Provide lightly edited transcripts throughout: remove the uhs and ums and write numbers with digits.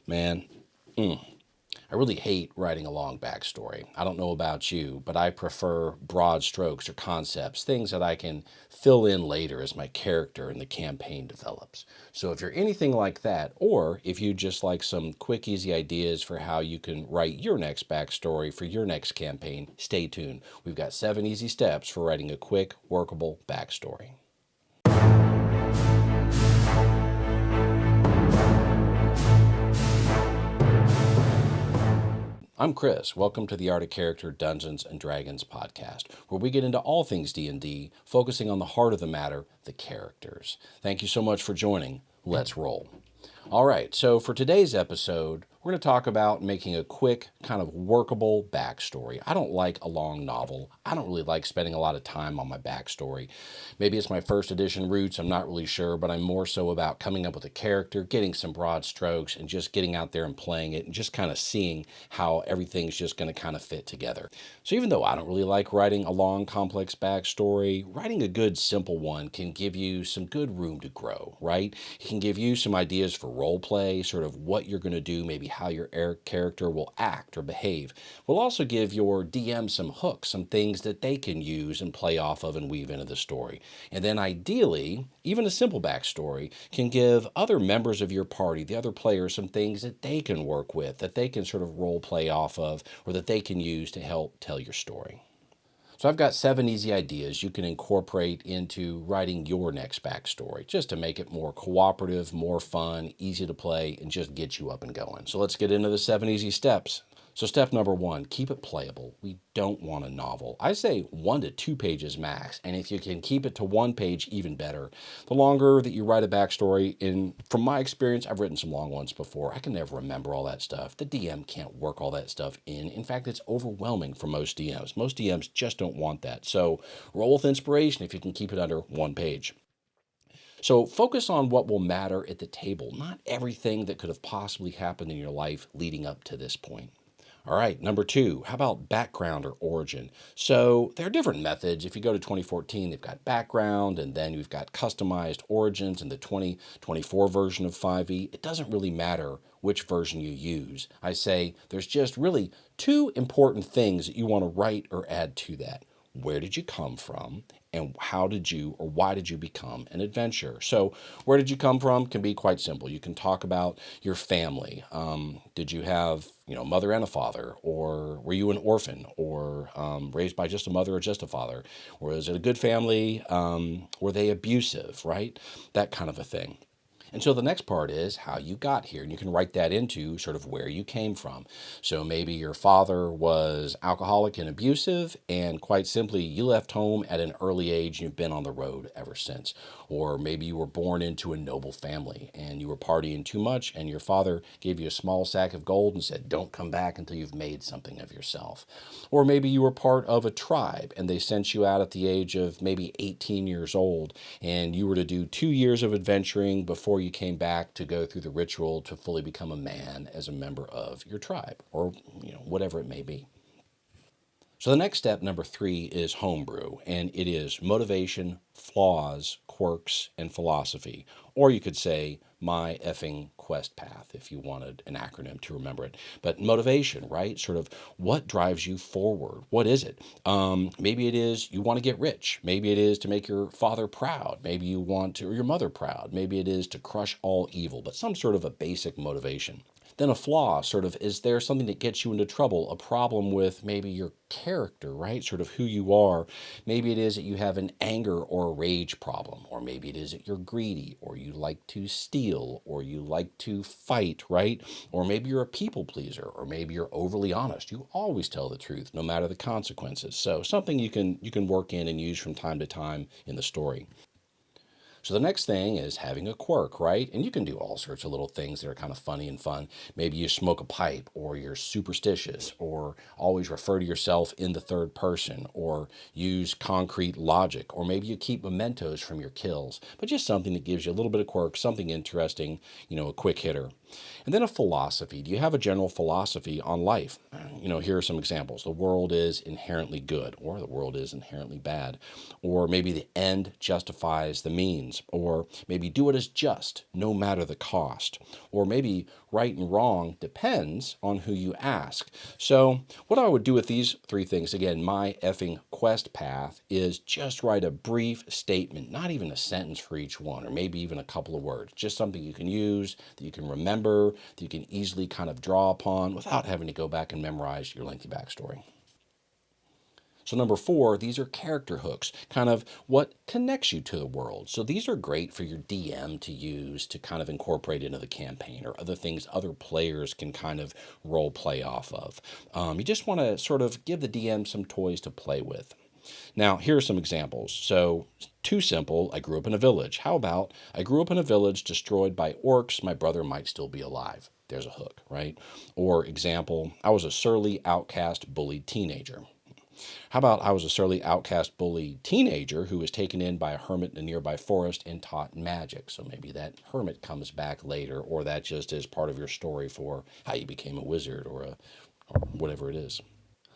Man, I really hate writing a long backstory. I don't know about you, but I prefer broad strokes or concepts, things that I can fill in later as my character and the campaign develops. So if you're anything like that, or if you just like some quick, easy ideas for how you can write your next backstory for your next campaign, stay tuned. We've got 7 easy steps for writing a quick, workable backstory. I'm Chris. Welcome to the Art of Character Dungeons & Dragons podcast, where we get into all things D&D, focusing on the heart of the matter, the characters. Thank you so much for joining. Let's roll. All right, so for today's episode, we're going to talk about making a quick, kind of workable backstory. I don't like a long novel. I don't really like spending a lot of time on my backstory. Maybe it's my first edition roots, I'm not really sure, but I'm more so about coming up with a character, getting some broad strokes, and just getting out there and playing it, and just kind of seeing how everything's just going to kind of fit together. So even though I don't really like writing a long, complex backstory, writing a good, simple one can give you some good room to grow, right? It can give you some ideas for role play, sort of what you're going to do, maybe how your character will act or behave. We'll also give your DM some hooks, some things that they can use and play off of and weave into the story. And then ideally, even a simple backstory can give other members of your party, the other players, some things that they can work with, that they can sort of role play off of, or that they can use to help tell your story. So I've got 7 easy ideas you can incorporate into writing your next backstory, just to make it more cooperative, more fun, easy to play, and just get you up and going. So let's get into the 7 easy steps. So step number 1, keep it playable. We don't want a novel. I say 1 to 2 pages max, and if you can keep it to 1 page, even better. The longer that you write a backstory, and from my experience, I've written some long ones before. I can never remember all that stuff. The DM can't work all that stuff in. In fact, it's overwhelming for most DMs. Most DMs just don't want that. So roll with inspiration if you can keep it under 1 page. So focus on what will matter at the table, not everything that could have possibly happened in your life leading up to this point. All right, number 2, how about background or origin? So there are different methods. If you go to 2014, they've got background, and then you've got customized origins in the 2024 version of 5e. It doesn't really matter which version you use. I say there's just really 2 important things that you want to write or add to that. Where did you come from? And how did you or why did you become an adventurer? So where did you come from can be quite simple. You can talk about your family. Did you have, mother and a father? Or were you an orphan? Or raised by just a mother or just a father? Or is it a good family? Were they abusive, right? That kind of a thing. And so the next part is how you got here, and you can write that into sort of where you came from. So maybe your father was alcoholic and abusive, and quite simply, you left home at an early age and you've been on the road ever since. Or maybe you were born into a noble family and you were partying too much, and your father gave you a small sack of gold and said, don't come back until you've made something of yourself. Or maybe you were part of a tribe and they sent you out at the age of maybe 18 years old, and you were to do 2 years of adventuring before you came back to go through the ritual to fully become a man as a member of your tribe, or whatever it may be. So the next step, number 3, is homebrew, and it is motivation, flaws, quirks, and philosophy. Or you could say my effing quest path if you wanted an acronym to remember it. But motivation, right? Sort of what drives you forward? What is it? Maybe it is you want to get rich. Maybe it is to make your father proud. Maybe you want to, or your mother proud. Maybe it is to crush all evil, but some sort of a basic motivation. Then a flaw, sort of, is there something that gets you into trouble? A problem with maybe your character, right? Sort of who you are. Maybe it is that you have an anger or a rage problem, or maybe it is that you're greedy, or you like to steal, or you like to fight, right? Or maybe you're a people pleaser, or maybe you're overly honest. You always tell the truth, no matter the consequences. So something you can work in and use from time to time in the story. So the next thing is having a quirk, right? And you can do all sorts of little things that are kind of funny and fun. Maybe you smoke a pipe, or you're superstitious, or always refer to yourself in the third person, or use concrete logic, or maybe you keep mementos from your kills, but just something that gives you a little bit of quirk, something interesting, a quick hitter. And then a philosophy. Do you have a general philosophy on life? Here are some examples. The world is inherently good, or the world is inherently bad. Or maybe the end justifies the means. Or maybe do what is just, no matter the cost. Or maybe right and wrong depends on who you ask. So what I would do with these three things, again, my effing quest path, is just write a brief statement, not even a sentence for each one, or maybe even a couple of words, just something you can use, that you can remember, that you can easily kind of draw upon without having to go back and memorize your lengthy backstory. So number 4, these are character hooks, kind of what connects you to the world. So these are great for your DM to use to kind of incorporate into the campaign, or other things other players can kind of role play off of. You just want to sort of give the DM some toys to play with. Now, here are some examples. So, too simple, I grew up in a village. How about, I grew up in a village destroyed by orcs, my brother might still be alive. There's a hook, right? Or example, I was a surly, outcast, bullied teenager. How about, I was a surly, outcast, bully teenager who was taken in by a hermit in a nearby forest and taught magic. So maybe that hermit comes back later, or that just is part of your story for how you became a wizard, or whatever it is.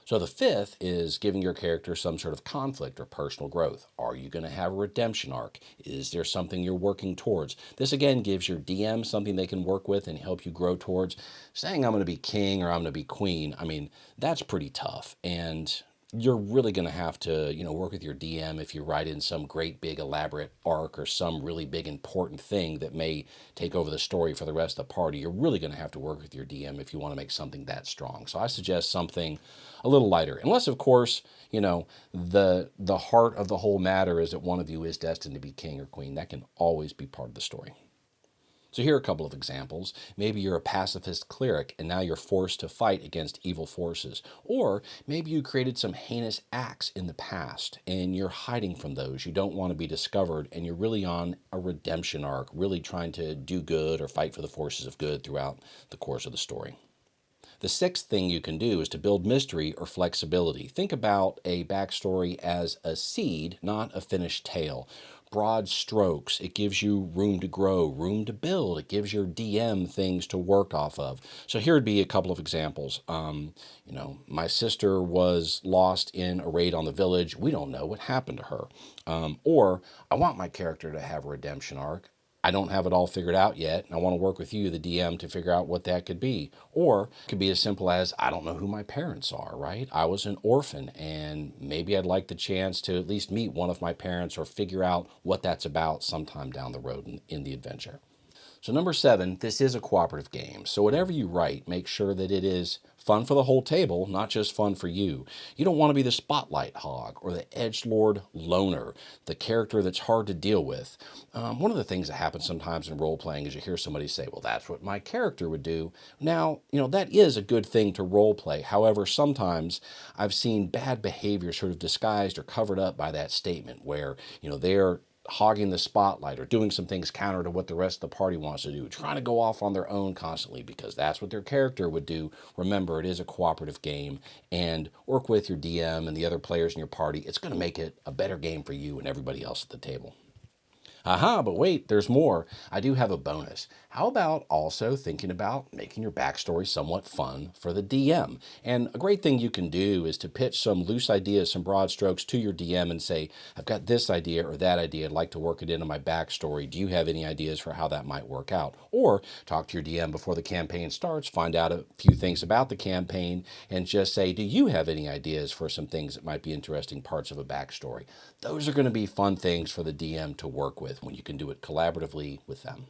So the 5th is giving your character some sort of conflict or personal growth. Are you going to have a redemption arc? Is there something you're working towards? This again gives your DM something they can work with and help you grow towards. Saying I'm going to be king or I'm going to be queen, I mean, that's pretty tough. And you're really going to have to, work with your DM if you write in some great big elaborate arc or some really big important thing that may take over the story for the rest of the party. You're really going to have to work with your DM if you want to make something that strong. So I suggest something a little lighter, unless of course, the heart of the whole matter is that one of you is destined to be king or queen. That can always be part of the story. So here are a couple of examples. Maybe you're a pacifist cleric and now you're forced to fight against evil forces. Or maybe you created some heinous acts in the past and you're hiding from those. You don't want to be discovered and you're really on a redemption arc, really trying to do good or fight for the forces of good throughout the course of the story. The 6th thing you can do is to build mystery or flexibility. Think about a backstory as a seed, not a finished tale. Broad strokes, it gives you room to grow, room to build. It gives your DM things to work off of. So here would be a couple of examples. My sister was lost in a raid on the village. We don't know what happened to her. Or I want my character to have a redemption arc. I don't have it all figured out yet, and I want to work with you, the DM, to figure out what that could be. Or it could be as simple as, I don't know who my parents are, right? I was an orphan, and maybe I'd like the chance to at least meet one of my parents or figure out what that's about sometime down the road in the adventure. So number 7, this is a cooperative game. So whatever you write, make sure that it is fun for the whole table, not just fun for you. You don't want to be the spotlight hog or the edgelord loner, the character that's hard to deal with. One of the things that happens sometimes in role-playing is you hear somebody say, well, that's what my character would do. Now, that is a good thing to role-play. However, sometimes I've seen bad behavior sort of disguised or covered up by that statement where, they're hogging the spotlight or doing some things counter to what the rest of the party wants to do, trying to go off on their own constantly because that's what their character would do. Remember, it is a cooperative game, and work with your DM and the other players in your party. It's going to make it a better game for you and everybody else at the table. Aha, but wait, there's more. I do have a bonus. How about also thinking about making your backstory somewhat fun for the DM? And a great thing you can do is to pitch some loose ideas, some broad strokes to your DM and say, I've got this idea or that idea. I'd like to work it into my backstory. Do you have any ideas for how that might work out? Or talk to your DM before the campaign starts, find out a few things about the campaign, and just say, do you have any ideas for some things that might be interesting parts of a backstory? Those are going to be fun things for the DM to work with when you can do it collaboratively with them.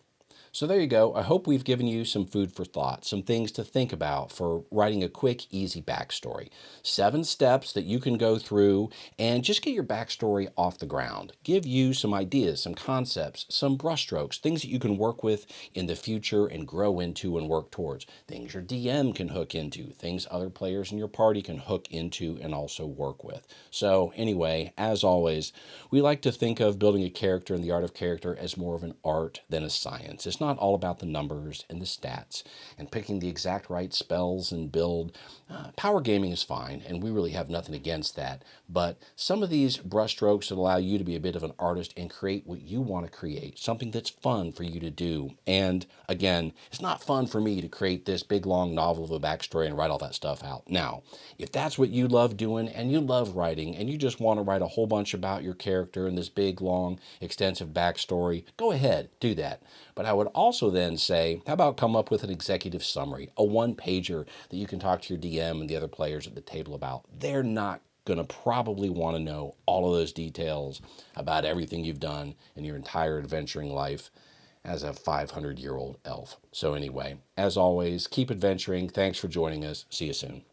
So there you go. I hope we've given you some food for thought, some things to think about for writing a quick, easy backstory. 7 steps that you can go through and just get your backstory off the ground. Give you some ideas, some concepts, some brushstrokes, things that you can work with in the future and grow into and work towards. Things your DM can hook into, things other players in your party can hook into and also work with. So anyway, as always, we like to think of building a character and the art of character as more of an art than a science. It's not all about the numbers and the stats and picking the exact right spells and build. Power gaming is fine, and we really have nothing against that. But some of these brushstrokes that allow you to be a bit of an artist and create what you want to create, something that's fun for you to do. And again, it's not fun for me to create this big long novel of a backstory and write all that stuff out. Now, if that's what you love doing and you love writing and you just want to write a whole bunch about your character and this big long extensive backstory, go ahead, do that. But I would also then say, how about come up with an executive summary, a one-pager that you can talk to your DM and the other players at the table about. They're not going to probably want to know all of those details about everything you've done in your entire adventuring life as a 500-year-old elf. So anyway, as always, keep adventuring. Thanks for joining us. See you soon.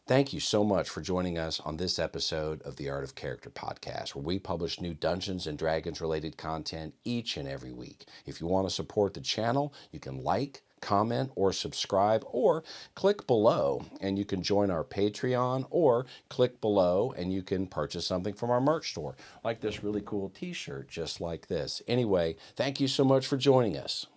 Thank you so much for joining us on this episode of the Art of Character podcast, where we publish new Dungeons and Dragons related content each and every week. If you want to support the channel, you can like, comment, or subscribe, or click below and you can join our Patreon, or click below and you can purchase something from our merch store, like this really cool t-shirt just like this. Anyway, thank you so much for joining us.